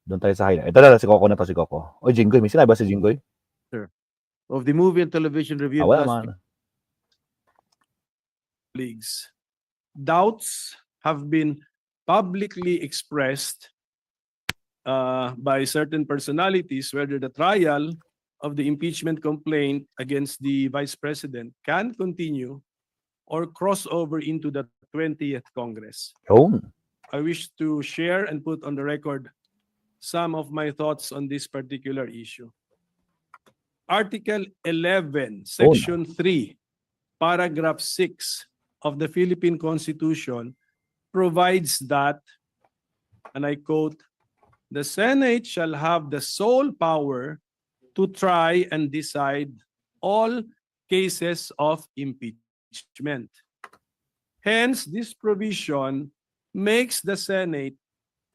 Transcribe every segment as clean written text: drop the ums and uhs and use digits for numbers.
Doon tayo sa highlight. Ito na, si Coco na to, si Coco. O, Jinggoy. May sinabi ba si Jinggoy? Of the Movie and Television Review Wala Class man. colleagues, doubts have been publicly expressed by certain personalities whether the trial of the impeachment complaint against the Vice President can continue or cross over into the 20th Congress. Yun. I wish to share and put on the record some of my thoughts on this particular issue. Article 11, Section 3, Paragraph 6 of the Philippine Constitution provides that, and I quote, the Senate shall have the sole power to try and decide all cases of impeachment. Hence, this provision makes the Senate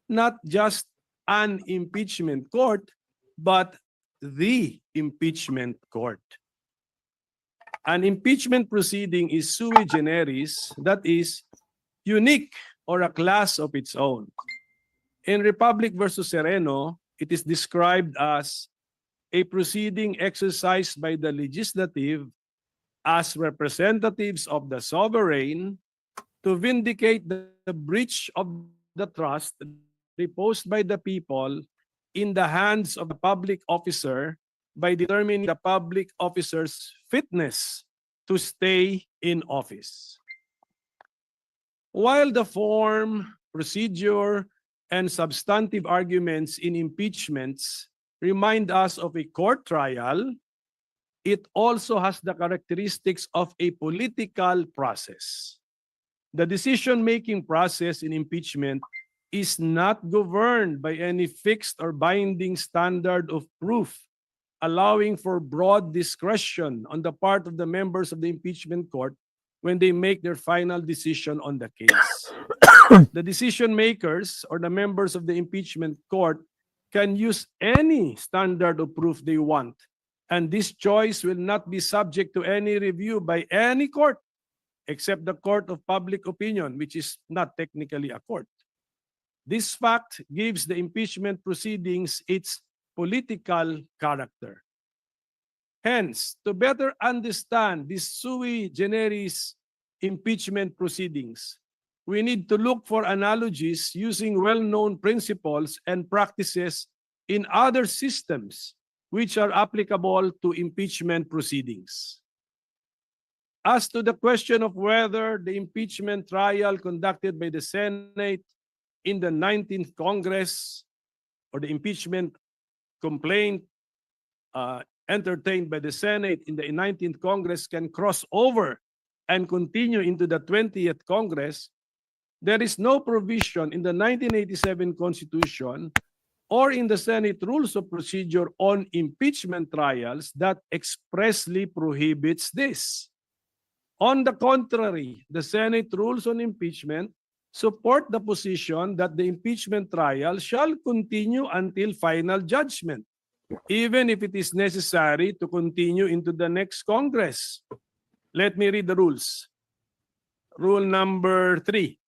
not just an impeachment court, but the impeachment court. An impeachment proceeding is sui generis, that is, unique or a class of its own. In Republic versus Sereno, it is described as a proceeding exercised by the legislative as representatives of the sovereign to vindicate the breach of the trust reposed by the people in the hands of the public officer by determining the public officer's fitness to stay in office. While the form, procedure, and substantive arguments in impeachments remind us of a court trial, it also has the characteristics of a political process. The decision-making process in impeachment is not governed by any fixed or binding standard of proof, allowing for broad discretion on the part of the members of the impeachment court when they make their final decision on the case. The decision makers or the members of the impeachment court can use any standard of proof they want, and this choice will not be subject to any review by any court except the court of public opinion, which is not technically a court. This fact gives the impeachment proceedings its political character. Hence, to better understand these sui generis impeachment proceedings, we need to look for analogies using well-known principles and practices in other systems which are applicable to impeachment proceedings. As to the question of whether the impeachment trial conducted by the Senate in the 19th Congress or the impeachment complaint entertained by the Senate in the 19th Congress can cross over and continue into the 20th Congress, there is no provision in the 1987 Constitution or in the Senate Rules of Procedure on impeachment trials that expressly prohibits this. On the contrary, the Senate Rules on Impeachment support the position that the impeachment trial shall continue until final judgment, even if it is necessary to continue into the next Congress. Let me read the rules. Rule number 3.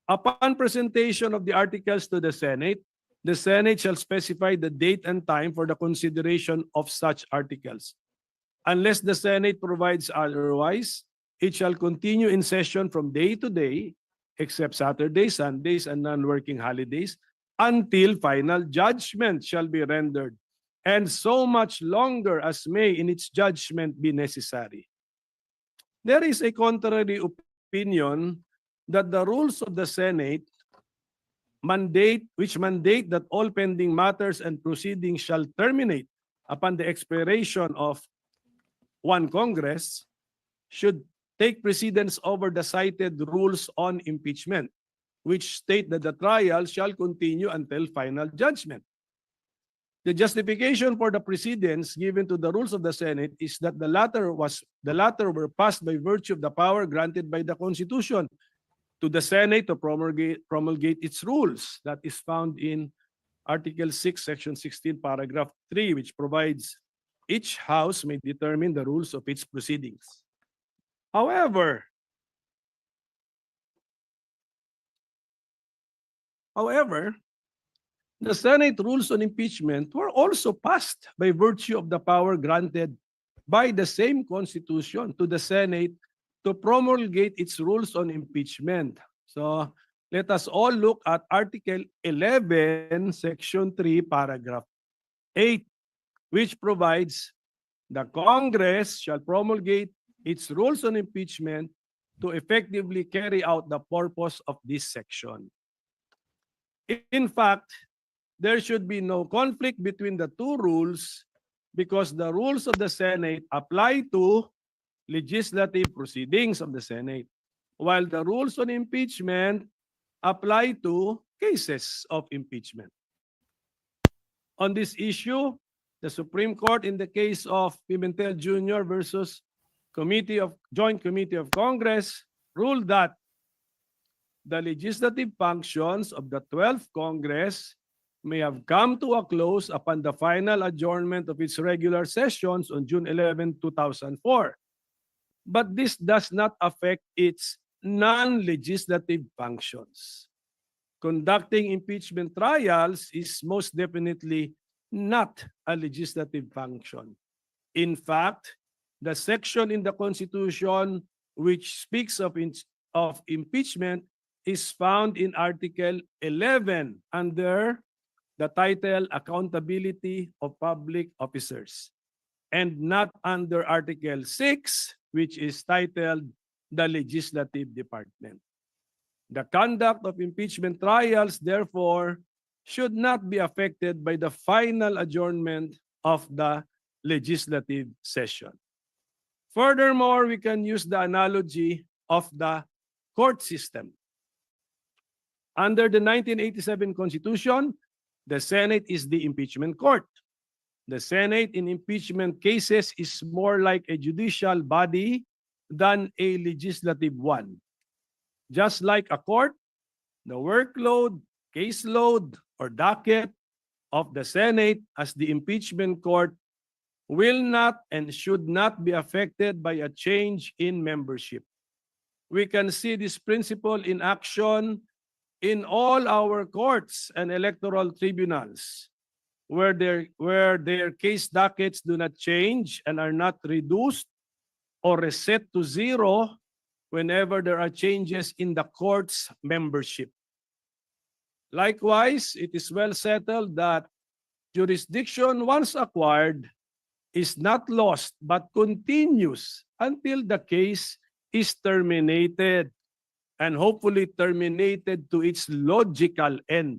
Upon presentation of the articles to the Senate shall specify the date and time for the consideration of such articles. Unless the Senate provides otherwise, it shall continue in session from day to day, except Saturdays, Sundays, and non-working holidays, until final judgment shall be rendered, and so much longer as may in its judgment be necessary. There is a contrary opinion that the rules of the Senate mandate that all pending matters and proceedings shall terminate upon the expiration of one Congress should take precedence over the cited rules on impeachment, which state that the trial shall continue until final judgment. The justification for the precedence given to the rules of the Senate is that the latter were passed by virtue of the power granted by the Constitution to the Senate to promulgate its rules. That is found in Article 6, Section 16, Paragraph 3, which provides each house may determine the rules of its proceedings. However, the Senate rules on impeachment were also passed by virtue of the power granted by the same Constitution to the Senate to promulgate its rules on impeachment. So let us all look at Article 11, Section 3, Paragraph 8, which provides the Congress shall promulgate its rules on impeachment to effectively carry out the purpose of this section. In fact, there should be no conflict between the two rules because the rules of the Senate apply to legislative proceedings of the Senate, while the rules on impeachment apply to cases of impeachment. On this issue, the Supreme Court in the case of Pimentel Jr. versus Joint Committee of Congress ruled that the legislative functions of the 12th Congress may have come to a close upon the final adjournment of its regular sessions on June 11, 2004. But this does not affect its non-legislative functions. Conducting impeachment trials is most definitely not a legislative function. In fact, the section in the Constitution which speaks of impeachment is found in Article 11 under the title Accountability of Public Officers, and not under Article 6, which is titled the Legislative Department. The conduct of impeachment trials, therefore, should not be affected by the final adjournment of the legislative session. Furthermore, we can use the analogy of the court system. Under the 1987 Constitution, the Senate is the impeachment court. The Senate in impeachment cases is more like a judicial body than a legislative one. Just like a court, the workload, caseload, or docket of the Senate as the impeachment court will not and should not be affected by a change in membership. We can see this principle in action in all our courts and electoral tribunals, where their case dockets do not change and are not reduced or reset to zero whenever there are changes in the court's membership. Likewise, it is well settled that jurisdiction once acquired is not lost but continues until the case is terminated, and hopefully terminated to its logical end.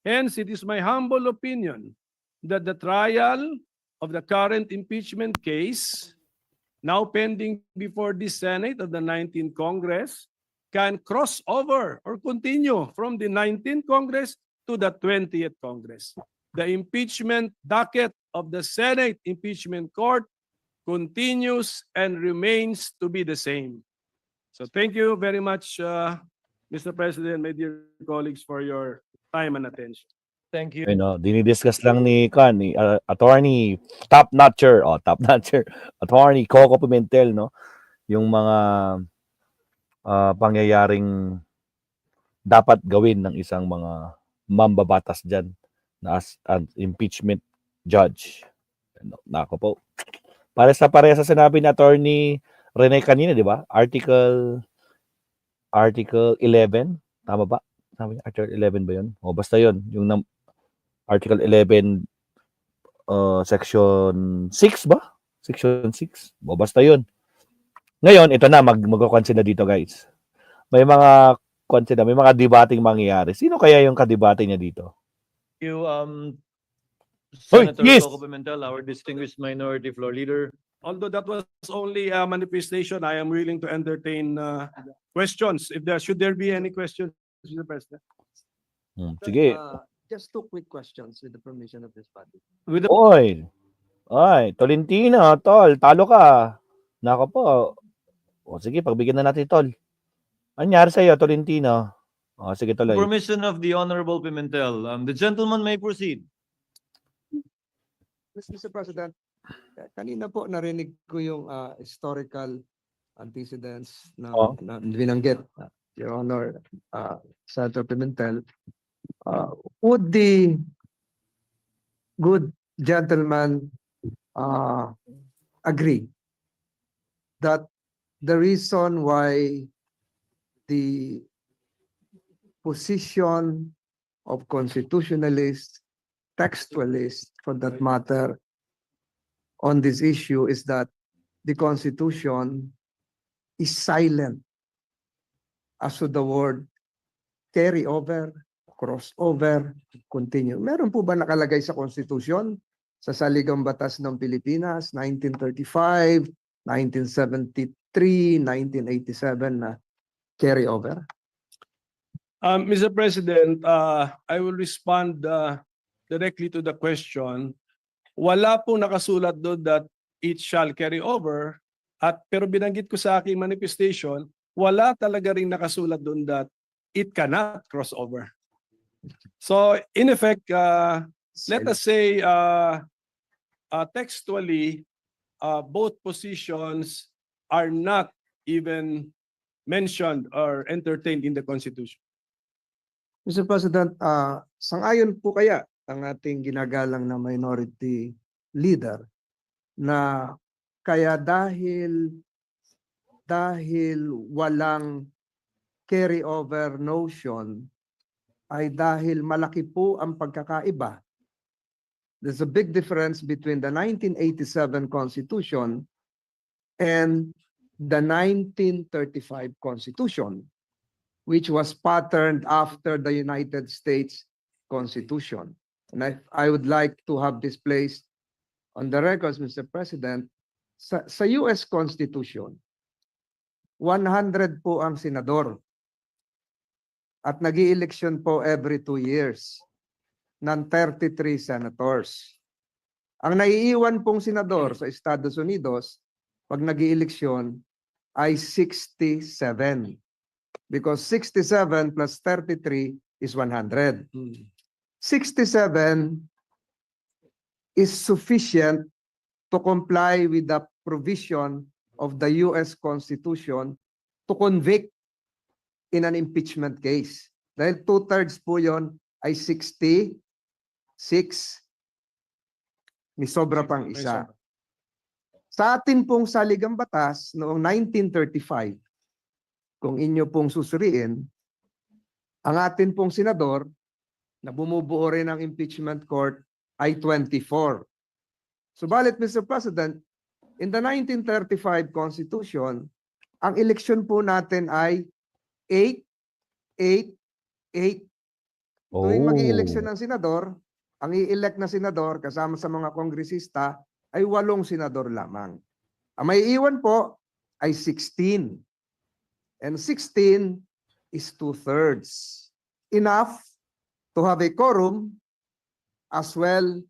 Hence, it is my humble opinion that the trial of the current impeachment case, now pending before the Senate of the 19th Congress, can cross over or continue from the 19th Congress to the 20th Congress. The impeachment docket of the Senate Impeachment Court continues and remains to be the same. So thank you very much, Mr. President, my dear colleagues, for your time and attention. Thank you. Dinidiscuss lang ni Attorney top-notcher, Attorney Coco Pimentel, no? Yung mga pangyayaring dapat gawin ng isang mga mambabatas dyan na as an impeachment judge. Nako po. Para sa sinabi ni Attorney Rene kanina, di ba? Article 11, tama ba? Sabi niya, Article 11 ba 'yun? O basta 'yun, yung Article 11 Section 6 ba? Section 6. O basta 'yun. Ngayon, ito na magko-consider dito, guys. May mga may mga debating mangyayari. Sino kaya yung kadebate niya dito? You, Senator yes. Coco Pimentel, our distinguished minority floor leader. Although that was only a manifestation, I am willing to entertain questions. Should there be any questions, Mr. President? Sige. Just 2 quick questions with the permission of this body. Oy, Tolentino, tol, talo ka. Nako po. O sige, pagbigyan na natin, tol. Anyari sa'yo, Tolentino? O sige, tuloy. Permission of the Honorable Pimentel. The gentleman may proceed. Mr. President, kanina po narinig ko yung historical antecedents na binanggit, Your Honor, Senator Pimentel. Would the good gentleman agree that the reason why the position of constitutionalists, textualists for that matter, on this issue is that the Constitution is silent as to the word carry over, crossover, continue. Meron po ba nakalagay sa Constitution, sa Saligang Batas ng Pilipinas, 1935, 1973, 1987 na carry over? Mr. President, I will respond directly to the question. Wala pong nakasulat doon that it shall carry over, pero binanggit ko sa aking manifestation, wala talaga rin nakasulat doon that it cannot cross over. So in effect, let us say textually, both positions are not even mentioned or entertained in the Constitution. Mr. President, sangayon po kaya ang ating ginagalang na minority leader na kaya dahil walang carry over notion ay dahil malaki po ang pagkakaiba. There's a big difference between the 1987 Constitution and the 1935 Constitution, which was patterned after the United States Constitution. And I would like to have this placed on the records, Mr. President. Sa US Constitution, 100 po ang senador at nag-i-eleksyon po every 2 years ng 33 senators. Ang naiiwan pong senador sa Estados Unidos pag nag-i-eleksyon ay 67. Because 67 plus 33 is 100. 67 is sufficient to comply with the provision of the US Constitution to convict in an impeachment case. Dahil 2/3 po yon ay 66. May sobra pang isa. Sa atin pong saligang batas noong 1935, kung inyo pong susuriin, ang atin pong senador na bumubuo rin ng impeachment court ay 24. Subalit, Mr. President, in the 1935 Constitution, ang eleksyon po natin ay 8, 8, 8. Tuwing mag-i-eleksyon ng senador, ang i-elect na senador kasama sa mga kongresista ay 8 senador lamang. Ang may iwan po ay 16. And 16 is 2/3. Enough to have a quorum as well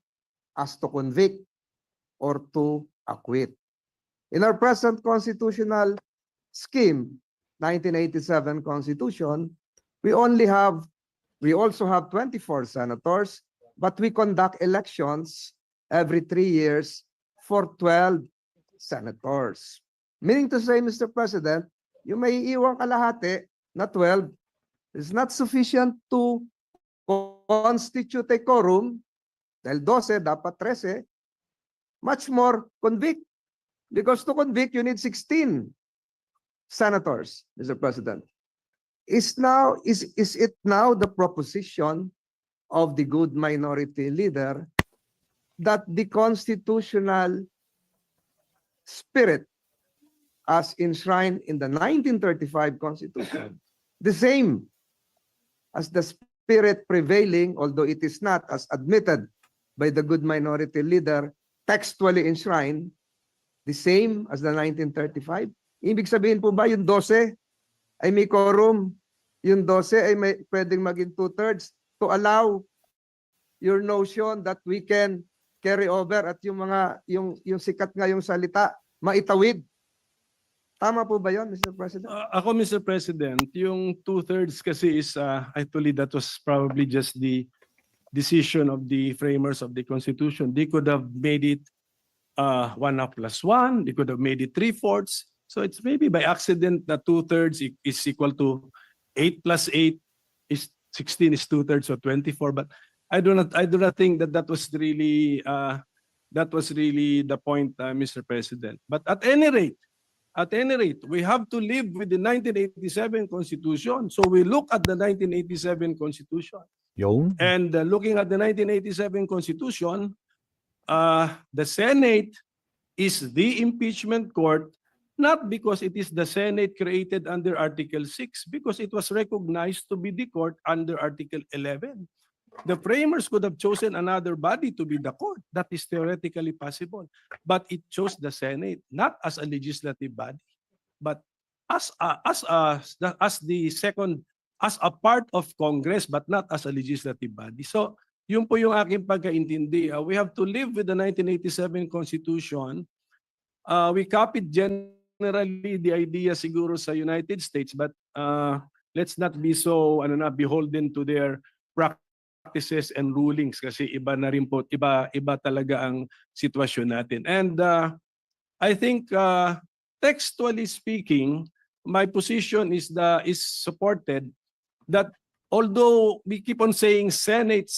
as to convict or to acquit. In our present constitutional scheme, 1987 Constitution, we also have 24 senators, but we conduct elections every 3 years for 12 senators. Meaning to say, Mr. President, yung may iwang kalahati na 12 is not sufficient to constitute a quorum, dahil 12, dapat 13, much more convict. Because to convict, you need 16 senators, Mr. President. Is it now the proposition of the good minority leader that the constitutional spirit as enshrined in the 1935 Constitution, the same as the spirit prevailing, although it is not as admitted by the good minority leader, textually enshrined, the same as the 1935? Ibig sabihin po ba yung 12 ay may quorum? Yung 12 ay may pwedeng maging 2/3 to allow your notion that we can carry over at yung sikat nga yung salita maitawid. Tama po ba yun, Mr. President? Ako, Mr. President, yung 2/3 kasi is actually that was probably just the decision of the framers of the Constitution. They could have made it 1+1. They could have made it 3/4. So it's maybe by accident that 2/3 is equal to 8 + 8 is 16 is 2/3 of 24, but I do not think that that was really the point, Mr. President. But at any rate, we have to live with the 1987 Constitution. So we look at the 1987 Constitution. Yung? And looking at the 1987 Constitution, the Senate is the impeachment court, not because it is the Senate created under Article 6, because it was recognized to be the court under Article 11. The framers could have chosen another body to be the court. That is theoretically possible. But it chose the Senate, not as a legislative body, but as a part of Congress, but not as a legislative body. So, yun po yung aking pagkaintindi. We have to live with the 1987 Constitution. We copied generally the idea siguro sa United States, but let's not be so beholden to their practices and rulings kasi iba na rin po, iba talaga ang sitwasyon natin. And I think textually speaking, my position is supported that although we keep on saying Senate,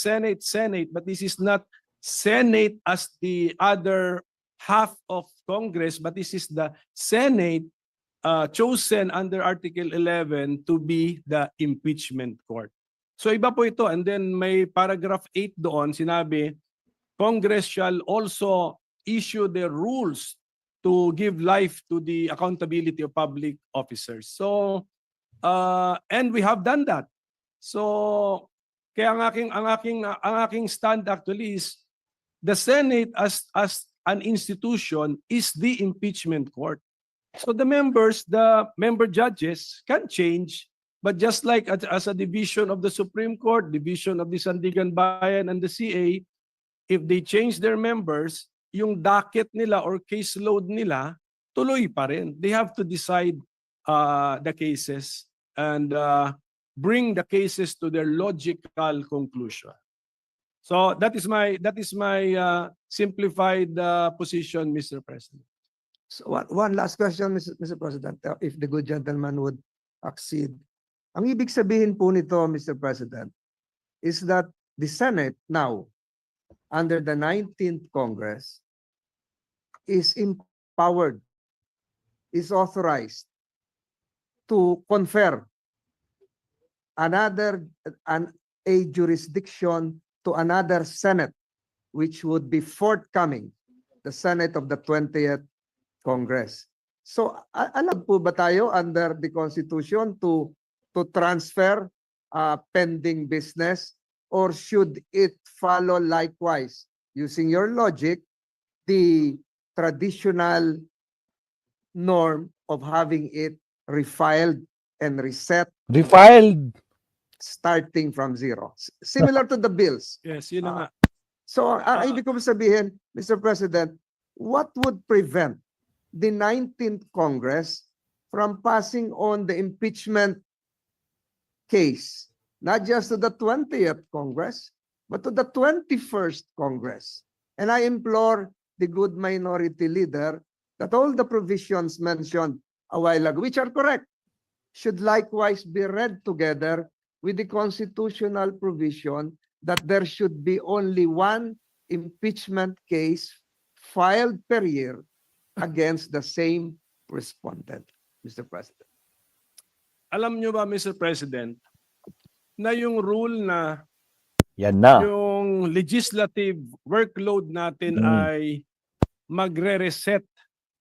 but this is not Senate as the other half of Congress, but this is the Senate chosen under Article 11 to be the impeachment court. So iba po ito. And then may paragraph 8 doon, sinabi, Congress shall also issue the rules to give life to the accountability of public officers. So, and we have done that. So, kaya ang aking stand actually is the Senate as an institution is the impeachment court. So the member judges can change, but just like as a division of the Supreme Court, division of the Sandigan Bayan and the CA, if they change their members, yung docket nila or caseload nila, tuloy pa rin. They have to decide the cases and bring the cases to their logical conclusion. So that is my simplified position, Mr. President. So one last question, Mr. President, if the good gentleman would accede. Ang ibig sabihin po nito, Mr. President, is that the Senate now, under the 19th Congress, is empowered, is authorized to confer a jurisdiction to another Senate, which would be forthcoming, the Senate of the 20th Congress. So, alam po ba tayo under the Constitution to transfer pending business, or should it follow likewise, using your logic, the traditional norm of having it refiled and reset Refiled. starting from zero? Similar to the bills. Yes, yun na nga. So, ang ibig ko sabihin, Mr. President, what would prevent the 19th Congress from passing on the impeachment case, not just to the 20th Congress, but to the 21st Congress? And I implore the good minority leader that all the provisions mentioned a while ago, which are correct, should likewise be read together with the constitutional provision that there should be only one impeachment case filed per year against the same respondent, Mr. President. Alam nyo ba, Mr. President, na yung rule na Yan na. yung legislative workload natin ay magre-reset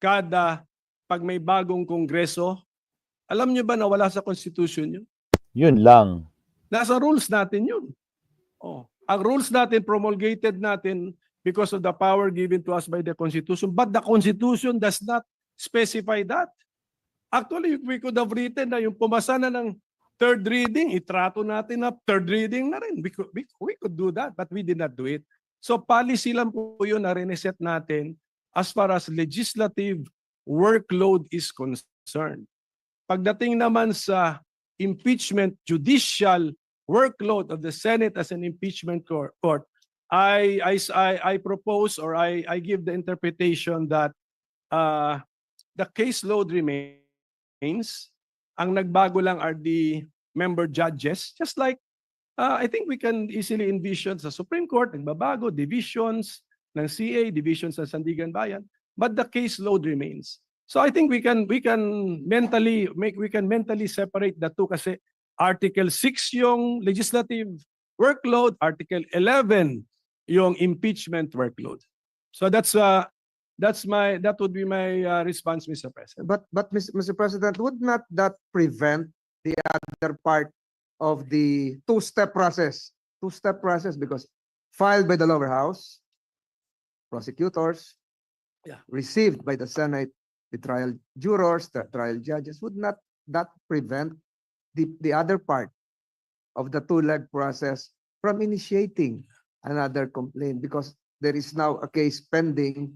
pag may bagong kongreso? Alam nyo ba na wala sa Constitution yun? Yun lang. Nasa rules natin yun. Oh. Ang rules natin, promulgated natin because of the power given to us by the Constitution. But the Constitution does not specify that. Actually, we could have written na yung pumasa na ng third reading, itrato natin na third reading na rin. We could do that, but we did not do it. So policy lang po yun na reset natin as far as legislative workload is concerned. Pagdating naman sa impeachment judicial workload of the Senate as an impeachment court, I propose, or I give the interpretation that the caseload remains. Ang nagbago lang are the member judges, just like I think we can easily envision sa Supreme Court, nagbabago, divisions ng CA, divisions ng Sandigan Bayan, but the caseload remains. So I think we can mentally separate the two kasi Article 6 yung legislative workload, Article 11 yung impeachment workload. So that would be my response, Mr. President. But Mr. President, would not that prevent the other part of the two-step process? Two-step process because filed by the lower house, prosecutors, Yeah. received by the Senate, the trial jurors, the trial judges, would not that prevent the other part of the two-leg process from initiating another complaint? Because there is now a case pending,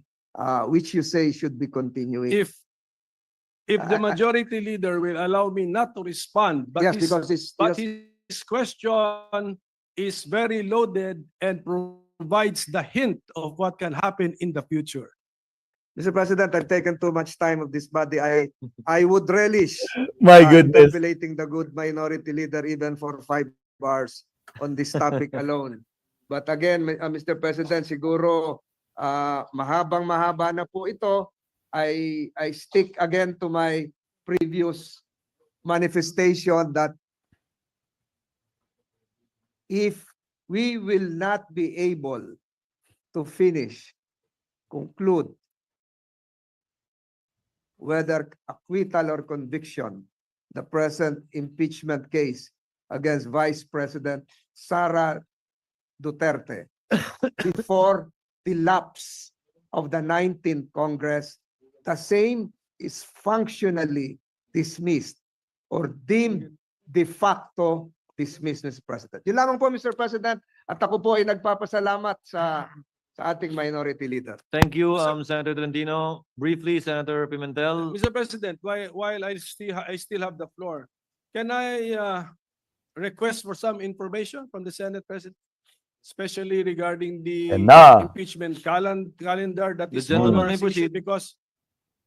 which you say should be continuing. If the majority leader will allow me not to respond, but Yes, his, because it's but because- his question is very loaded and provides the hint of what can happen in the future. Mr. President, I've taken too much time of this body. I would relish My goodness. interpolating the good minority leader even for 5 hours on this topic alone. But again, Mr. President, siguro mahabang-mahaba na po ito. I stick again to my previous manifestation that if we will not be able to conclude whether acquittal or conviction, the present impeachment case against Vice President Sara Duterte before the lapse of the 19th Congress, the same is functionally dismissed or deemed de facto dismissed, Mr. President. Yun lamang po, Mr. President, at ako po ay nagpapasalamat sa ating minority leader. Thank you, Senator Trentino. Briefly, Senator Pimentel. Mr. President, while I still have the floor, can I request for some information from the Senate President, especially regarding the And na. impeachment calendar that The is gentleman may issued, proceed. because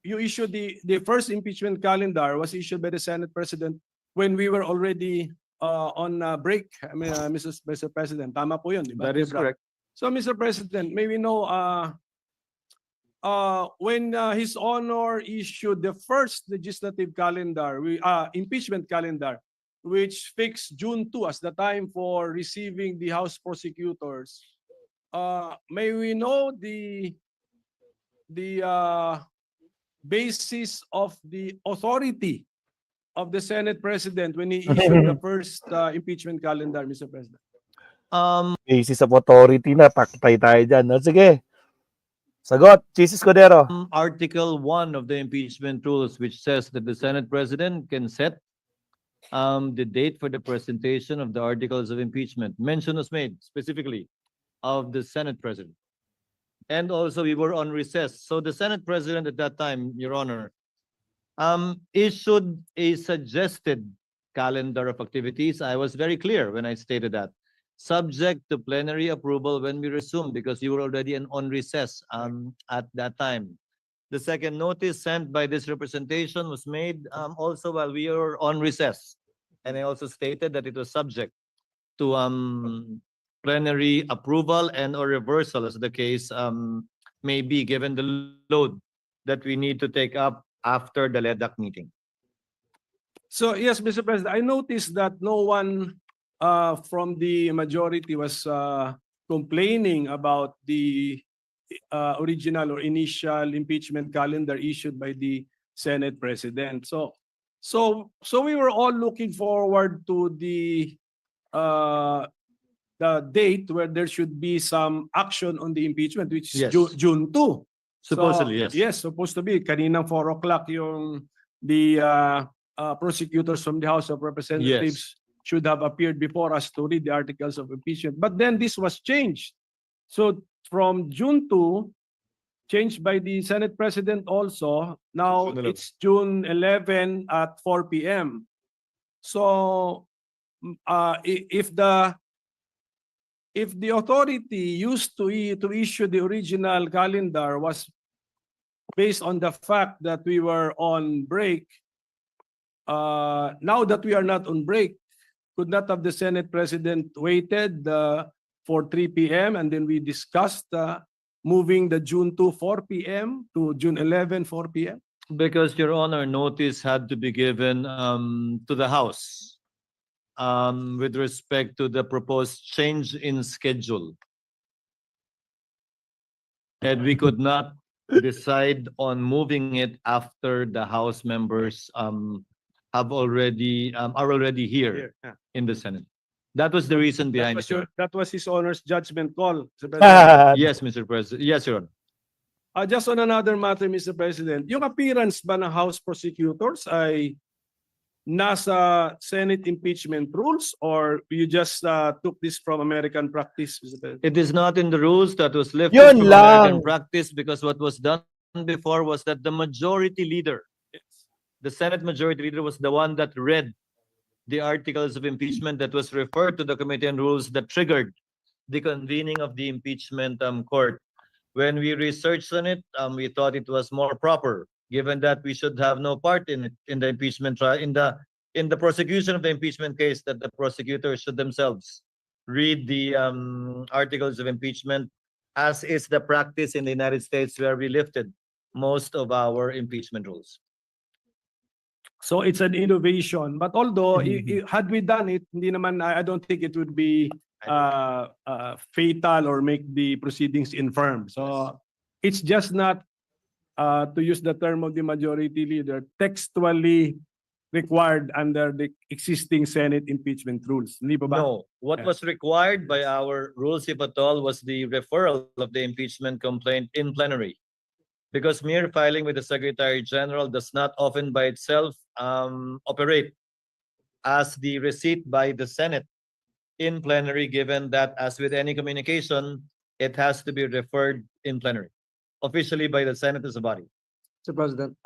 you issued the first impeachment calendar was issued by the Senate President when we were already on break. I mean, Mr. President, tama po yun, di ba? That is correct. So, Mr. President, may we know when His Honor issued the first legislative calendar, impeachment calendar, which fixed June 2 as the time for receiving the House prosecutors, may we know the basis of the authority of the Senate President when he issued the first impeachment calendar, Mr. President? Basis of authority na, taktay tayo dyan. No, sige. Sagot, Jesus Cordero. Article 1 of the impeachment rules, which says that the Senate President can set the date for the presentation of the articles of impeachment. Mention was made specifically of the Senate President. And also we were on recess. So the Senate President at that time, Your Honor, issued a suggested calendar of activities. I was very clear when I stated that. Subject to plenary approval when we resume, because you were already on recess at that time. The second notice sent by this representation was made also while we were on recess. And I also stated that it was subject to plenary approval and or reversal, as the case may be, given the load that we need to take up after the LEDAC meeting. So, yes, Mr. President, I noticed that no one from the majority was complaining about the original or initial impeachment calendar issued by the Senate President. So we were all looking forward to the date where there should be some action on the impeachment, which is Yes. June 2. Supposedly, So, yes. Yes, supposed to be. Kaninang 4 o'clock yung the prosecutors from the House of Representatives should have appeared before us to read the articles of impeachment. But then this was changed. So from June 2, changed by the Senate President also, now June 11. it's June 11 at 4 p.m. So if the authority used to issue the original calendar was based on the fact that we were on break, now that we are not on break, could not have the Senate President waited for 3 p.m. and then we discussed moving the June 2 4 p.m. to June 11 4 p.m.? Because, Your Honor, notice had to be given to the House with respect to the proposed change in schedule. And we could not decide on moving it after the House members are already here Yeah. in the Senate. That was the reason behind it, Your Honor. That was His Honor's judgment call, Mr. President. Yes, Mr. President. Yes, Your Honor. Just on another matter, Mr. President, yung appearance ba ng House prosecutors ay nasa Senate impeachment rules or you just took this from American practice, Mr. President? It is not in the rules that was lifted Yun from American lang. practice because what was done before was that the majority leader, the Senate majority leader was the one that read the articles of impeachment that was referred to the Committee on Rules that triggered the convening of the impeachment court. When we researched on it, we thought it was more proper, given that we should have no part in it, in the impeachment trial, in the prosecution of the impeachment case, that the prosecutors should themselves read the articles of impeachment, as is the practice in the United States where we lifted most of our impeachment rules. So it's an innovation. But although had we done it, hindi naman, I don't think it would be fatal or make the proceedings infirm. So it's just not, to use the term of the majority leader, textually required under the existing Senate impeachment rules. Hindi pa ba? No, what Yeah. was required by our rules, if at all, was the referral of the impeachment complaint in plenary. Because mere filing with the Secretary General does not often by itself operate as the receipt by the Senate in plenary, given that, as with any communication, it has to be referred in plenary, officially by the Senate as a body. Mr. President,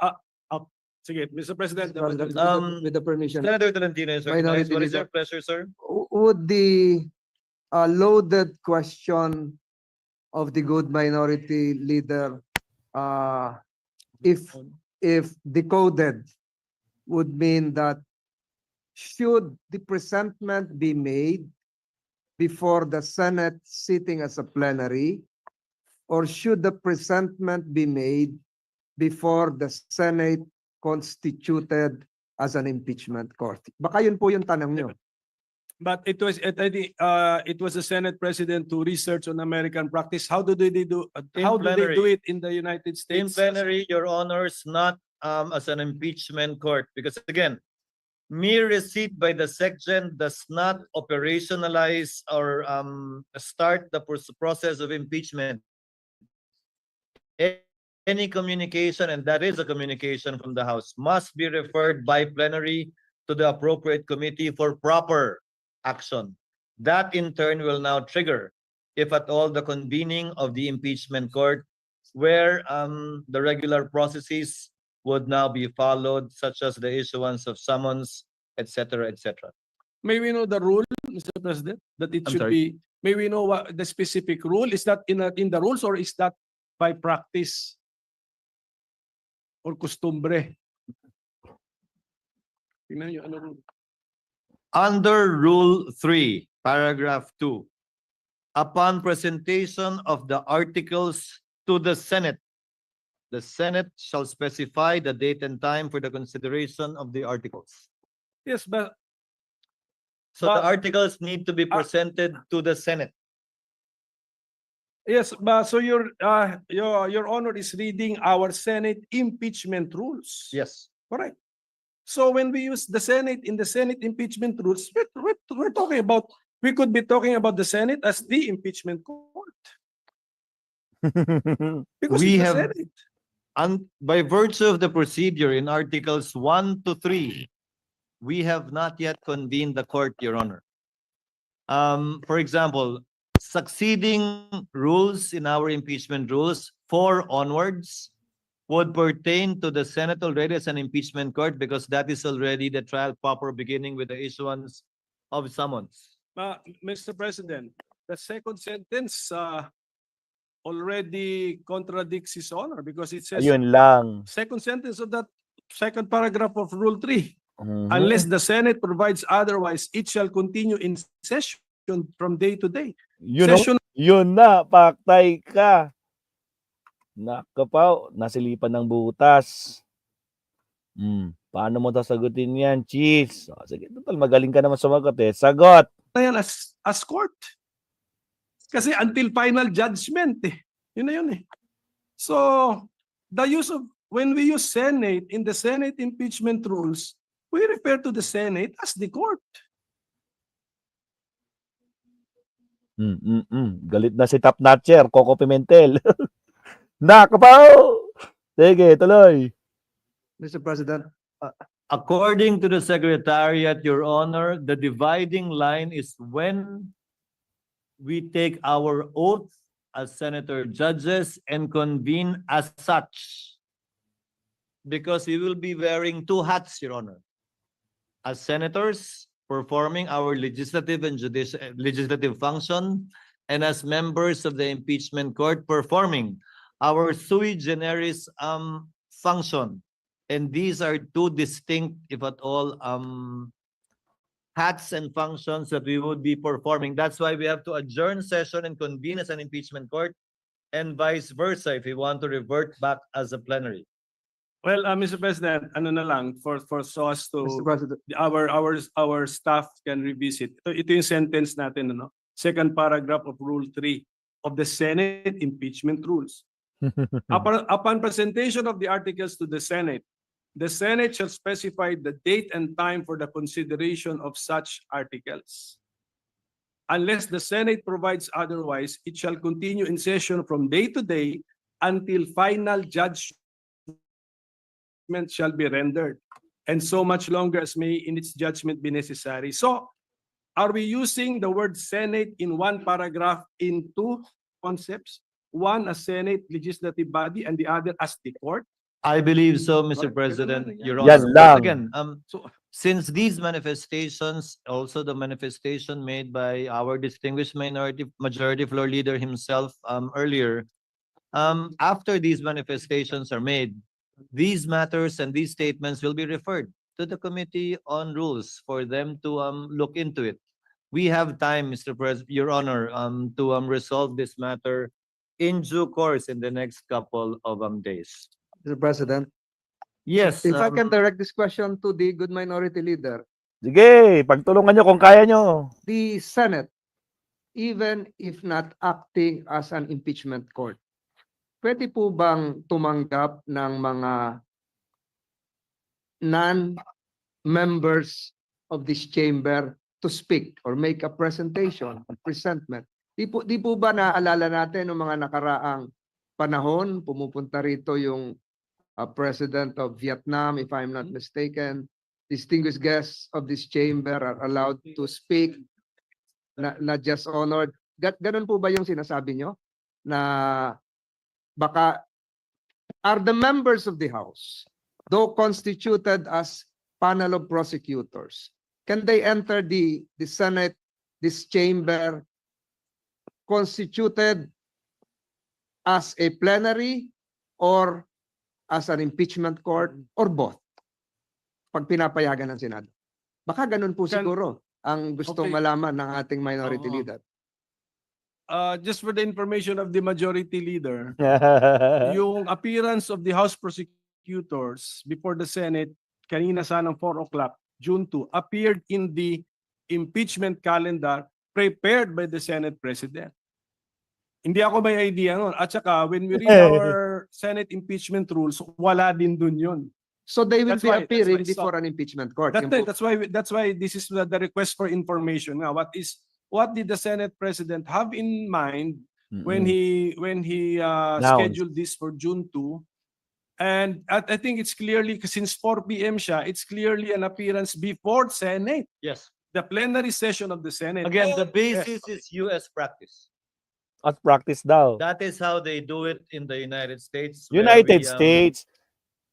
Sige, Mr. President. Mr. President, with the permission, Senator Tolentino is Minority recognized. What is Leader. your pleasure, sir? would the loaded question of the good minority leader, if decoded, would mean that should the presentment be made before the Senate sitting as a plenary, or should the presentment be made before the Senate constituted as an impeachment court? Baka yun po yung tanong nyo. But it was the Senate President to research on American practice. How do they do? How do they plenary. do it in the United In States? plenary, Your Honors, not as an impeachment court, because again, mere receipt by the SecGen does not operationalize or start the process of impeachment. Any communication, and that is a communication from the House, must be referred by plenary to the appropriate committee for proper action. That in turn will now trigger, if at all, the convening of the impeachment court, where the regular processes would now be followed, such as the issuance of summons, etc., etc. May we know the rule, Mr. President, that it I'm should sorry? be, may we know what the specific rule? Is that in the rules or is that by practice or costumbre? Tingnan niyo, ano rule? Under Rule 3, Paragraph 2, upon presentation of the articles to the Senate shall specify the date and time for the consideration of the articles. Yes, but So the But- articles need to be presented to the Senate. yes, but so your honor is reading our Senate impeachment rules. Yes. Correct. So when we use the Senate in the Senate impeachment rules, we're talking about, we could be talking about the Senate as the impeachment court. Because We it's the have- Senate. And by virtue of the procedure in Articles 1 to 3, we have not yet convened the court, Your Honor. For example, succeeding rules in our impeachment rules, 4 onwards, would pertain to the Senate already as an impeachment court, because that is already the trial proper, beginning with the issuance of summons. Mr. President, the second sentence already contradicts his honor because it says Ayun lang. second sentence of that second paragraph of Rule 3. Mhm. Unless the Senate provides otherwise, it shall continue in session from day to day. Yun, oh. Session Yun na, paktay ka. Nakapaw, nasilipan ng butas. Paano mo sasagutin yan, Cheese? O, sige, total, magaling ka naman sumagot eh. Sagot! na yan as court. Kasi until final judgment eh. Yun na yun eh. So, the use of, when we use Senate, in the Senate impeachment rules, we refer to the Senate as the court. Galit na si Top Notcher, Coco Pimentel. Nakapaw! Sige, tuloy. Mr. President, According to the Secretariat, Your Honor, the dividing line is when we take our oath as senator judges and convene as such. Because we will be wearing two hats, Your Honor. As senators, performing our legislative and legislative function, and as members of the impeachment court, performing our sui generis function. And these are two distinct, if at all, hats and functions that we would be performing. That's why we have to adjourn session and convene as an impeachment court, and vice versa if we want to revert back as a plenary. Well, Mr. President, ano na lang, for so as to Mr. President, our staff can revisit. Ito yung sentence natin, ano? Second paragraph of Rule 3 of the Senate impeachment rules. Upon presentation of the articles to the Senate shall specify the date and time for the consideration of such articles. Unless the Senate provides otherwise, it shall continue in session from day to day until final judgment shall be rendered, and so much longer as may in its judgment be necessary. So, are we using the word Senate in one paragraph in two concepts? One as Senate legislative body and the other as the court? I believe so, Mr. Correct. President, Your Yan Honor. lang. Again, So, since these manifestations, also the manifestation made by our distinguished majority floor leader himself earlier, after these manifestations are made, these matters and these statements will be referred to the Committee on Rules for them to look into it. We have time, Mr. President, Your Honor, to resolve this matter in due course in the next couple of days. Mr. President, Yes. if I can direct this question to the good minority leader, Sige, pagtulungan nyo kung kaya nyo. the Senate, even if not acting as an impeachment court, pwede po bang tumanggap ng mga non-members of this chamber to speak or make a presentation, a presentment? Di po ba naaalala natin ng mga nakaraang panahon, pumupunta rito yung President of Vietnam, if I'm not mistaken, distinguished guests of this chamber are allowed to speak, not just honored. Ganun po ba yung sinasabi nyo? Na baka are the members of the House, though constituted as panel of prosecutors, can they enter the Senate, this chamber, constituted as a plenary or as an impeachment court or both? Pag pinapayagan ng Senado. Baka ganun po Can- siguro ang gustong Okay. malaman ng ating minority Oo. leader. just for the information of the majority leader, yung appearance of the House prosecutors before the Senate, kanina sanang 4 o'clock, June 2, appeared in the impeachment calendar prepared by the Senate President. Hindi ako may idea nun. At saka, when we read our Senate impeachment rules, wala din dun yun. So they will That's be why- that's appearing why it's before an impeachment court. That's, Yun po. that's why this is the request for information. Now, what did the Senate President have in mind when he scheduled this for June 2? And I think it's clearly, since 4 p.m. siya, it's clearly an appearance before Senate, Yes. the plenary session of the Senate. Again, the basis is US practice. At practice daw. That is how they do it in the United States. where United we, States.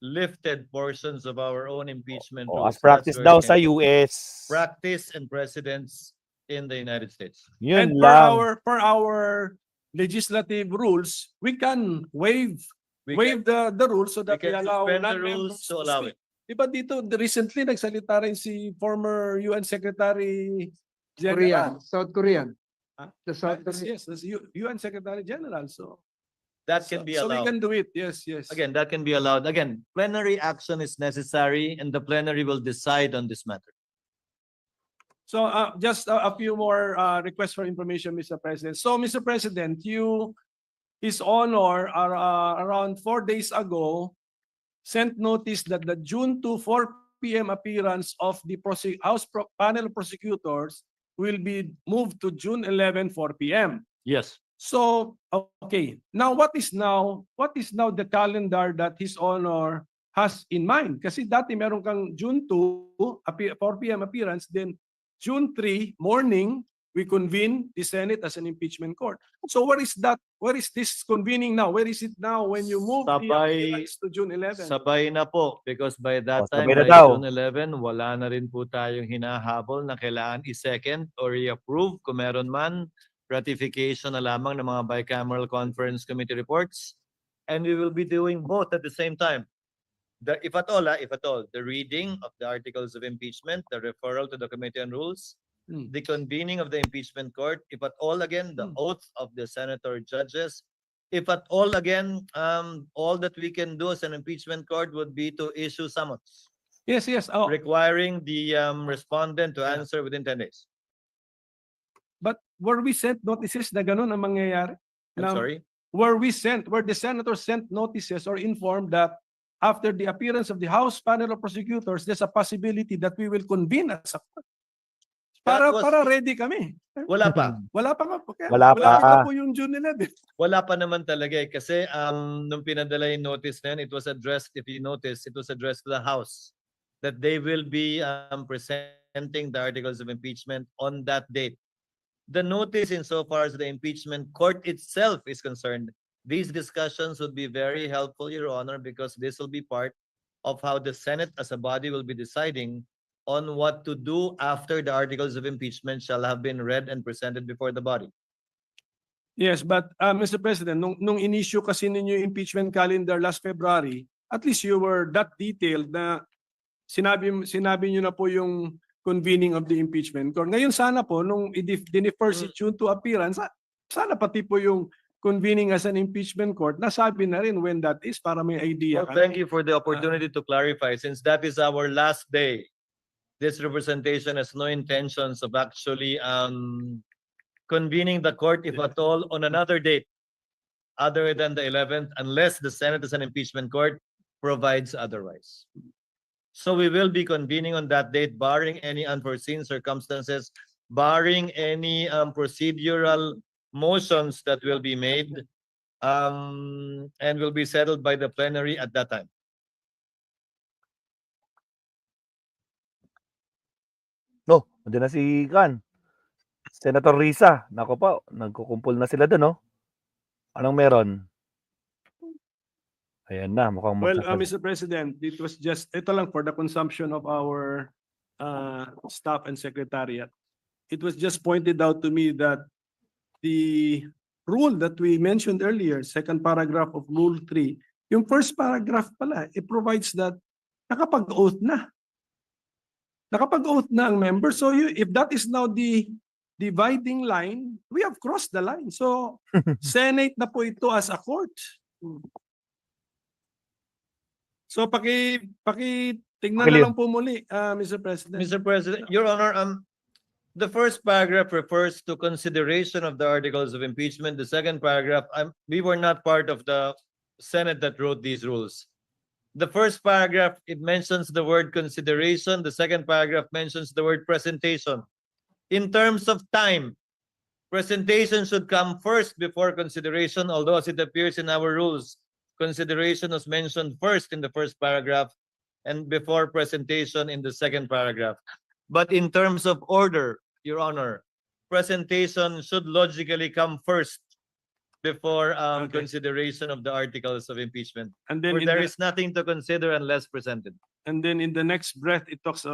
lifted portions of our own impeachment O, rules. as practice That's daw where sa it came from. US. Practice and precedents in the United States. Yun And lang. per our legislative rules, we can waive We the rules so we that we can allow suspend the non-members rules to allow speak. it. Di ba dito, recently nagsalita rin si former UN Secretary Korean, General. South Korean. Ah, The South Yes, Korean. yes, that's UN Secretary General. So, That can be so we allowed. can do it. Yes, yes. Again, that can be allowed. Again, plenary action is necessary and the plenary will decide on this matter. So just a few more requests for information, Mr. President. So, Mr. President, His Honor, around 4 days ago, sent notice that the June 2, 4 p.m. appearance of the panel of prosecutors will be moved to June 11, 4 p.m. Yes. So, okay. Now, what is now the calendar that His Honor has in mind? Kasi dati meron kang June 2, 4 p.m. appearance, then June 3, morning, we convene the Senate as an impeachment court. So where is that? Where is this convening now? Where is it now when you move the Sabay- appearance to June 11? Sabay na po because by that time, sabay na by daw. June 11, wala na rin po tayong hinahabol na kailangan i-second or i-approve kung meron man ratification na lamang ng mga bicameral conference committee reports. And we will be doing both at the same time. If at all, the reading of the articles of impeachment, the referral to the Committee on Rules, the convening of the impeachment court, if at all again, the oath of the senator judges, if at all again, all that we can do as an impeachment court would be to issue summons Yes, yes. Oh, requiring the respondent to answer within 10 days. but were we sent notices na ganun ang mangyayari? I'm Na- sorry. Were the senators sent notices or informed that after the appearance of the House panel of prosecutors, there's a possibility that we will convene as a court? That was- Para ready kami. Wala pa. Wala pa nga po. Kaya Wala pa. pa po yung June 11. Wala pa naman talaga eh. Kasi nung pinadala yung notice na yun, it was addressed, if you notice, it was addressed to the House that they will be presenting the articles of impeachment on that date. The notice insofar as the impeachment court itself is concerned, these discussions would be very helpful, Your Honor, because this will be part of how the Senate as a body will be deciding on what to do after the articles of impeachment shall have been read and presented before the body. Yes, but Mr. President, nung in-issue kasi ninyo yung impeachment calendar last February, at least you were that detailed na sinabi niyo na po yung convening of the impeachment court. Ngayon sana po, nung i-defer si June to appearance, sana pati po yung convening as an impeachment court, nasabi na rin when that is para may idea. Well, thank you for the opportunity to clarify. Since that is our last day, this representation has no intentions of actually convening the court, if at all, on another date other than the 11th, unless the Senate as an impeachment court provides otherwise. So we will be convening on that date, barring any unforeseen circumstances, barring any procedural motions that will be made, and will be settled by the plenary at that time. No, nandiyan na si Senator Risa. Nako po, nagkukumpul na sila doon, no? Anong meron? Ayan na, mukhang Well, magsasabi. Mr. President, ito lang for the consumption of our staff and secretariat. It was just pointed out to me that the rule that we mentioned earlier, second paragraph of Rule 3, yung first paragraph pala, it provides that nakapag-oath na. Nakapag-oath na ang member. So if that is now the dividing line, we have crossed the line. So Senate na po ito as a court. So tingnan na Pakiliw. lang po muli, Mr. President. Mr. President, Your Honor, the first paragraph refers to consideration of the articles of impeachment. The second paragraph, we were not part of the Senate that wrote these rules. The first paragraph, it mentions the word consideration. The second paragraph mentions the word presentation. In terms of time, presentation should come first before consideration, although as it appears in our rules, consideration was mentioned first in the first paragraph and before presentation in the second paragraph. But in terms of order, Your Honor, presentation should logically come first before Okay. consideration of the articles of impeachment. And then Where in there the, is nothing to consider unless presented. and then in the next breath, it talks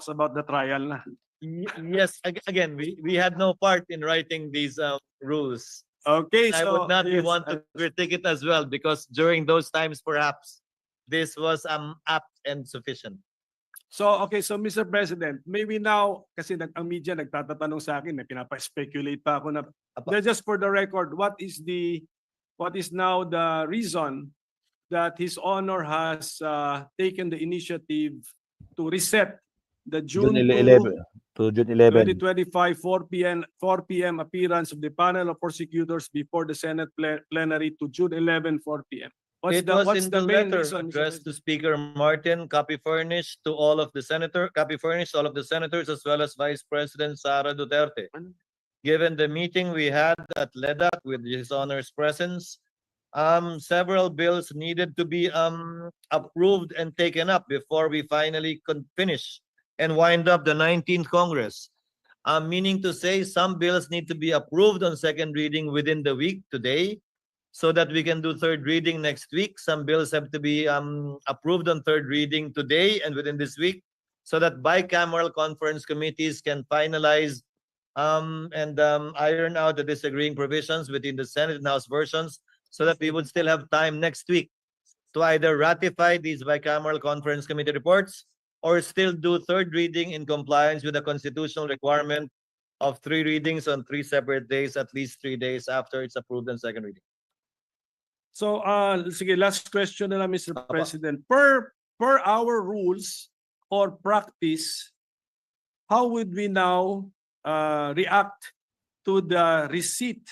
about the trial na. Yes, again, we had no part in writing these rules. Okay, I so would not yes, want to critique it as well because during those times, perhaps this was apt and sufficient. Okay, so Mr. President, maybe now, kasi ang media nagtatatanong sa akin, may pinapa-speculate pa ako na, Apa. just for the record, what is now the reason that His Honor has taken the initiative to reset the June 2, 11 to June 11. 2025, 4 p.m. appearance of the panel of prosecutors before the Senate plenary to June 11, 4 p.m. What's It was what's in the main letter reason, Mr. addressed to President? Speaker Martin, copy furnished to all of the senators as well as Vice President Sara Duterte. Given the meeting we had at LEDAC with His Honor's presence, several bills needed to be approved and taken up before we finally finish and wind up the 19th Congress. Meaning to say, some bills need to be approved on second reading within the week today, so that we can do third reading next week. Some bills have to be approved on third reading today and within this week, so that bicameral conference committees can finalize and iron out the disagreeing provisions between the Senate and House versions, so that we would still have time next week to either ratify these bicameral conference committee reports or still do third reading in compliance with the constitutional requirement of 3 readings on 3 separate days, at least 3 days after it's approved on second reading. So, sige, last question na lang, Mr. Apa. President. Per our rules or practice, how would we now react to the receipt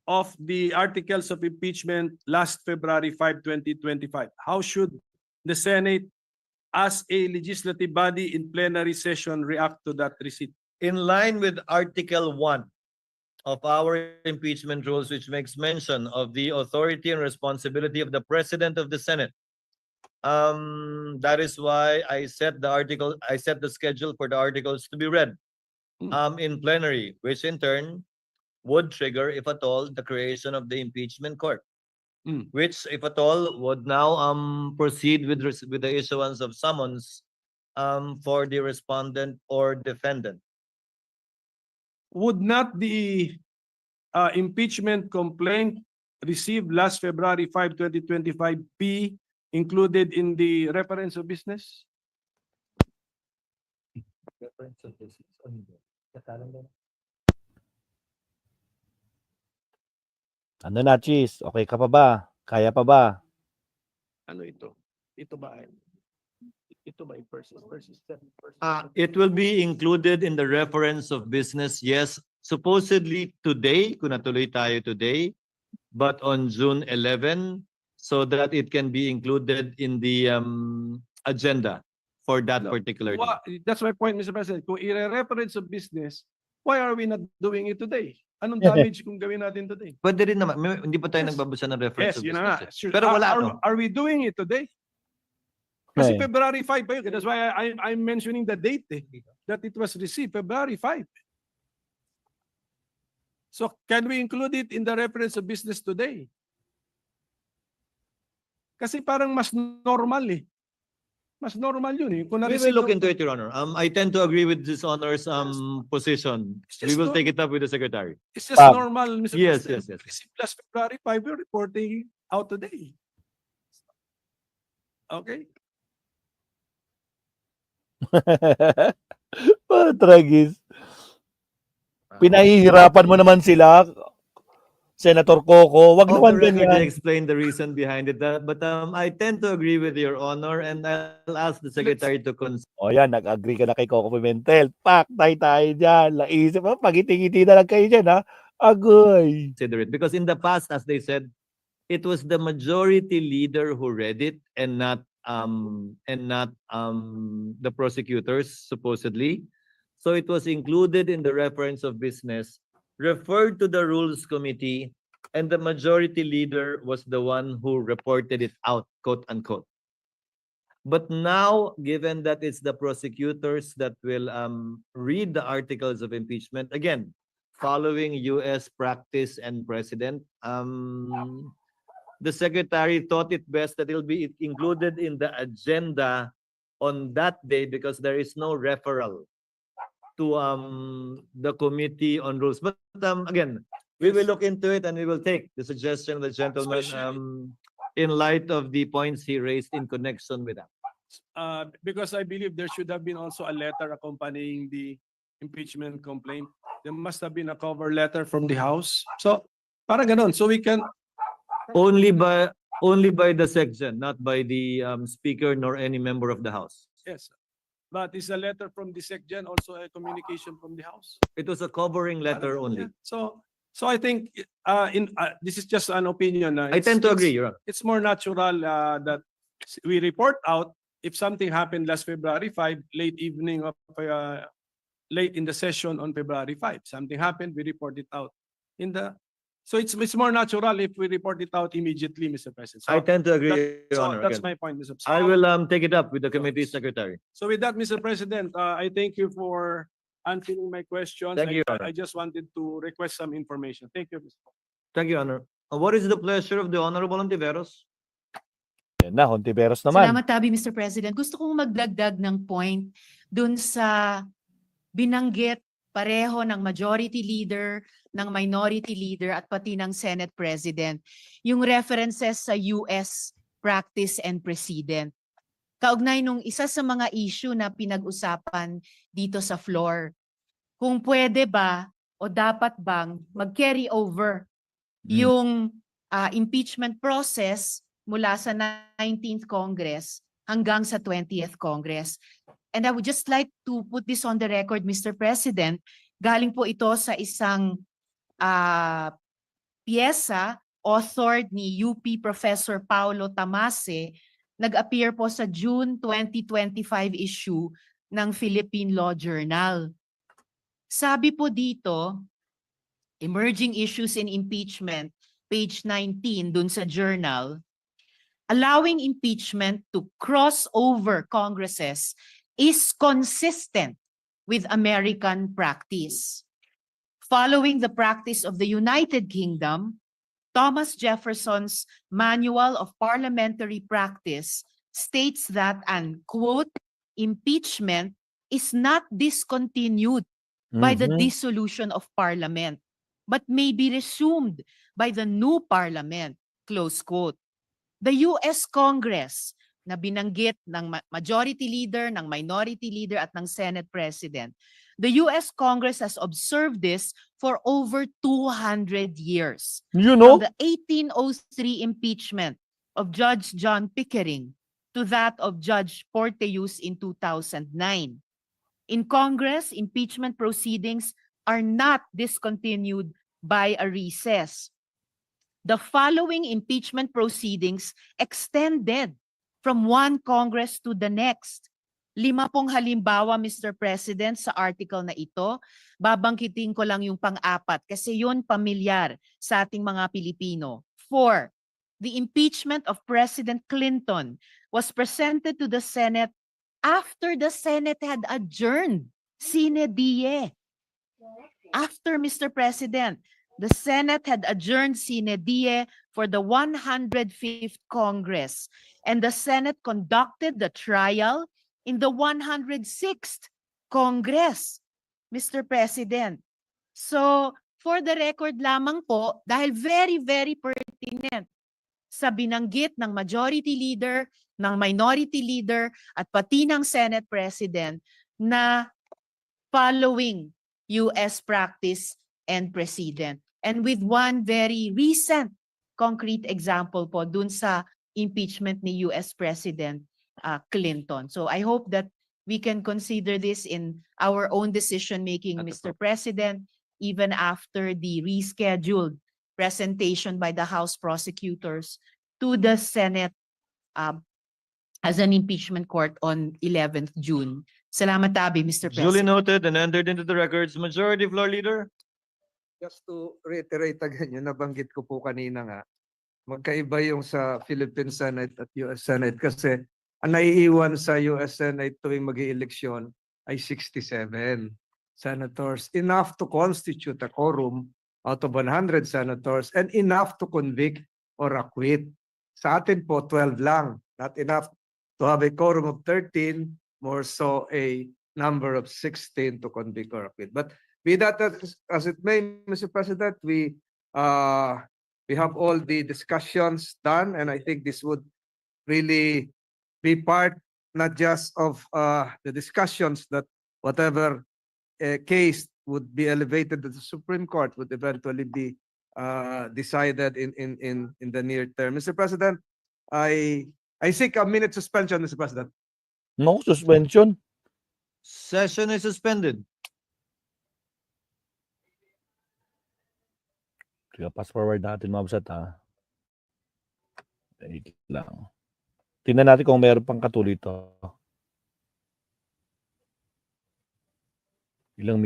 of the articles of impeachment last February 5, 2025? How should the Senate, as a legislative body in plenary session, react to that receipt? In line with Article 1 of our impeachment rules, which makes mention of the authority and responsibility of the President of the Senate. That is why I set the schedule for the articles to be read in plenary, which in turn would trigger, if at all, the creation of the impeachment court. Which, if at all, would now proceed with the issuance of summons for the respondent or defendant. Would not the impeachment complaint received last February 5, 2025 be included in the reference of business? Ano na, Cheese? Okay ka pa ba? Kaya pa ba? Ano ito? Ito ba? Ito ba versus? It will be included in the reference of business, yes. Supposedly today, kung natuloy tayo today, but on June 11, so that it can be included in the agenda for that particular day. That's my point, Mr. President. Kung i-reference of business, why are we not doing it today? Anong damage kung gawin natin today? Pwede rin naman. Hindi pa tayo Yes. nagbabasa ng reference Yes, of yun business. na nga. eh. Sure. Pero wala no. Are we doing it today? Kasi Okay. February 5 pa yun. That's why I'm mentioning the date that it was received, February 5. So can we include it in the reference of business today? Kasi parang mas normal eh. Mas normal yun eh. Kung We na-receive will look ng- into it, Your Honor. I tend to agree with this honor's position. It's We just will no- take it up with the secretary. It's just Pam. normal, Mr. Yes, President. yes, yes. Received last February 5, we're reporting out today. Okay? Tragis. Pinahihirapan mo naman sila, Senator Coco. Wag Off naman the record, ganyan. they explain the reason behind it. But I tend to agree with Your Honor, and I'll ask the secretary to consider O yan, nag-agree ka na kay Coco Pimentel. Pak, tayo dyan. Laisip mo, pagiti-ngiti na lang kayo dyan, ha? Agoy. it. Because in the past, as they said, it was the majority leader who read it and not the prosecutors, supposedly. So it was included in the reference of business, referred to the Rules Committee, and the majority leader was the one who reported it out, quote unquote. But now, given that it's the prosecutors that will read the articles of impeachment, again, following US practice and precedent, the secretary thought it best that it'll be included in the agenda on that day because there is no referral to the Committee on Rules. But again, we will look into it and we will take the suggestion of the gentleman in light of the points he raised in connection with that. Because I believe there should have been also a letter accompanying the impeachment complaint. There must have been a cover letter from the House. So, parang ganon. So we can, Only by the section, not by the speaker nor any member of the House. yes. But is a letter from the SecGen also a communication from the House? It was a covering letter only. Yeah. So I think this is just an opinion. I tend to agree, Your Honor. It's more natural that we report out if something happened last February 5, late evening of late in the session on February 5. Something happened, we report it out. So it's more natural if we report it out immediately, Mr. President. I tend to agree, Your So Honor. that's again. my point, Mr. I President. will take it up with the committee secretary. So with that, Mr. President, I thank you for answering my questions. Thank you, Your Honor. I just wanted to request some information. Thank you, Mr. Thank you, Honor. What is the pleasure of the Honorable Ontiveros? Yan na, Hontiveros naman. Salamat, Tabi, Mr. President. Gusto kong magdagdag ng point dun sa binanggit pareho ng majority leader, ng minority leader, at pati ng Senate President. Yung references sa US practice and precedent. Kaugnay nung isa sa mga issue na pinag-usapan dito sa floor, kung pwede ba o dapat bang mag-carry over yung impeachment process mula sa 19th Congress hanggang sa 20th Congress. And I would just like to put this on the record, Mr. President. Galing po ito sa isang piyesa authored ni UP Professor Paulo Tamase, nag-appear po sa June 2025 issue ng Philippine Law Journal. Sabi po dito, Emerging Issues in Impeachment, page 19 dun sa journal, allowing impeachment to cross over Congresses is consistent with American practice. Following the practice of the United Kingdom, Thomas Jefferson's Manual of Parliamentary Practice states that an, quote, impeachment is not discontinued by the dissolution of Parliament, but may be resumed by the new Parliament, close quote. The US Congress na binanggit ng majority leader, ng minority leader at ng Senate President, the US Congress has observed this for over 200 years. You know? From the 1803 impeachment of Judge John Pickering to that of Judge Porteus in 2009. In Congress, impeachment proceedings are not discontinued by a recess. The following impeachment proceedings extended from one Congress to the next. 5 pong halimbawa, Mr. President, sa article na ito. Babangkitin ko lang yung pang-apat kasi yun pamilyar sa ating mga Pilipino. 4. The impeachment of President Clinton was presented to the Senate after the Senate had adjourned sine die. After, Mr. President, the Senate had adjourned sine die for the 105th Congress, and the Senate conducted the trial in the 106th Congress, Mr. President. So, for the record lamang po, dahil very, very pertinent sa binanggit ng majority leader, ng minority leader, at pati ng Senate President na following US practice and precedent. And with one very recent concrete example po dun sa impeachment ni US President Clinton. So I hope that we can consider this in our own decision-making, Mr. President, even after the rescheduled presentation by the House prosecutors to the Senate as an impeachment court on 11th June. Salamat, Tabi, Mr. Duly President. noted and entered into the records. Majority Floor Leader. Just to reiterate again, yung nabanggit ko po kanina nga, magkaiba yung sa Philippine Senate at US Senate kasi ang naiiwan sa US Senate tuwing mag-ieleksyon ay 67 senators, enough to constitute a quorum out of 100 senators and enough to convict or acquit. Sa atin po, 12 lang, not enough to have a quorum of 13, more so a number of 16 to convict or acquit. But be that as it may, Mr. President, we have all the discussions done, and I think this would really be part not just of the discussions that whatever case would be elevated to the Supreme Court would eventually be decided in the near term. Mr. President, I seek a minute suspension, Mr. President. No suspension. Session is suspended. Kaya pass forward natin, Mabsat, ha? Wait lang. Tingnan natin kung meron pang katuloy to. Ilang